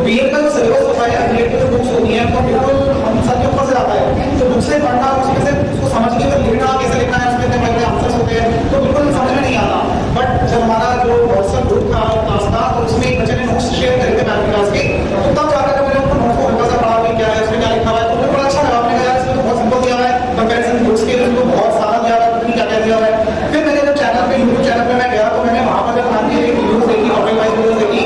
BEd का जो syllabus होता है, बीएड की जो बुक्स होती हैं, तो बिल्कुल हम सर के ऊपर से आता है। तो बुक से पढ़ना, उसमें से उसको समझ के फिर लिखना, कैसे लिखना है, उसमें इतने आंसर्स होते हैं, तो बिल्कुल समझ में नहीं आता। बट जब हमारा जो व्हाट्सएप ग्रुप था क्लास था, तो उसमें एक बच्चे ने नोट्स शेयर करे थे मैथ क्लास के, तो तब जाकर मैंने उनको नोट्स को हल्का सा पढ़ा कि क्या है, उसमें क्या लिखा हुआ है, तो मुझे बड़ा अच्छा लगा। मैंने कहा यार इसमें तो बहुत सिंपल दिया हुआ है, कंपैरिजन बुक्स के लिए तो बहुत सारा दिया हुआ है, पता नहीं क्या क्या दिया हुआ है। फिर मैंने जब चैनल पे, यूट्यूब चैनल पे मैं गया, तो मैंने वहां पर जब खाने की वीडियोस देखी, टॉपिक वाइज वीडियोस देखी,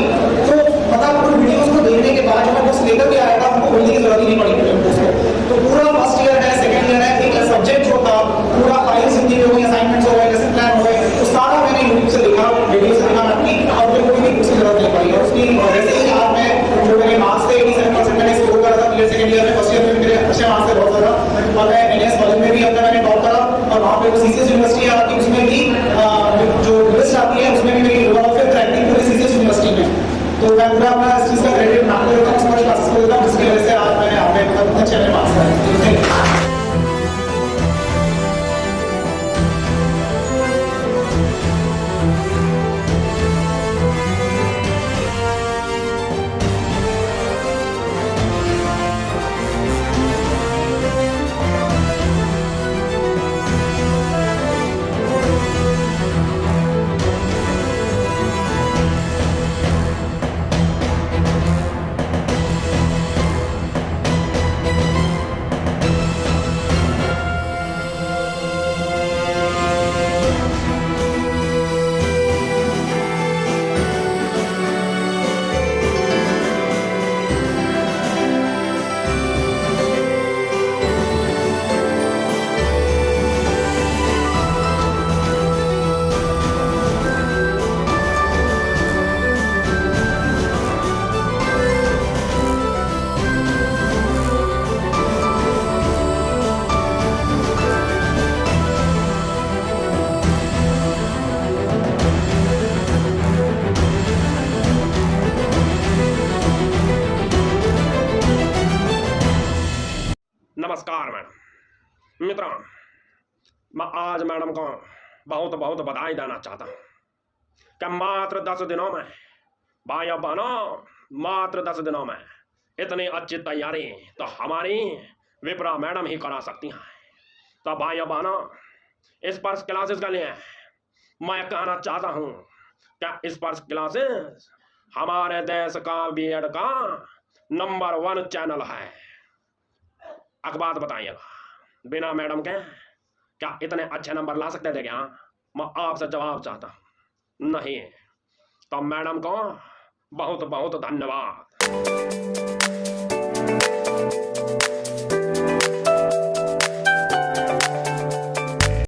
तो मतलब उन वीडियोस को देखने के बाद जब मैं बुक्स लेकर के आया था, हमको बोलने की जरूरत ही नहीं पड़ी मुझे बुक्स को। तो पूरा फर्स्ट ईयर है, सेकंड ईयर है, एक सब्जेक्ट जो था पूरा फाइल्स हिंदी हो गई, असाइनमेंट्स हो गए, लेसन प्लान हो गए, तो सारा मैंने यूट्यूब से देखा, वीडियो से देखा मैथ की, और फिर कोई भी बुक्स की जरूरत नहीं पड़ी। और उसकी वजह से ही आज मैं, जो मेरे मार्क्स थे 87% मैंने स्कोर करा था क्लियर सेकंड ईयर में। फर्स्ट ईयर में मेरे अच्छे मार्क्स थे बहुत ज्यादा, और मैं एनएस कॉलेज में भी अपना मैंने टॉप करा, और वहाँ पे सीसीएस यूनिवर्सिटी आती है, उसमें भी जो लिस्ट आती है उसमें भी मेरी वन ऑफ फिफ्थ रैंकिंग पूरी सीसीएस यूनिवर्सिटी में। तो मैं पूरा अपना इस चीज का क्रेडिट नाम देता हूँ, स्पर्श क्लासेस को देता हूँ, जिसकी वजह से आज मैंने यहाँ पे मतलब अच्छे में मार्क्स लाए। नमस्कार मैडम मित्रों, मैं आज मैडम को बहुत बहुत बधाई देना चाहता हूँ कि मात्र 10 दिनों में, भाइयों बहनों, मात्र 10 दिनों में इतनी अच्छी तैयारी तो हमारी विप्रा मैडम ही करा सकती हैं। तो भाइयों बहनों, इस स्पर्श क्लासेस के लिए मैं कहना चाहता हूँ कि स्पर्श क्लासेस हमारे देश का बीएड का नंबर 1 चैनल है। एक बात बताइएगा, बिना मैडम के क्या इतने अच्छे नंबर ला सकते थे क्या? मैं आपसे जवाब चाहता हूँ, नहीं। तो मैडम को बहुत बहुत धन्यवाद।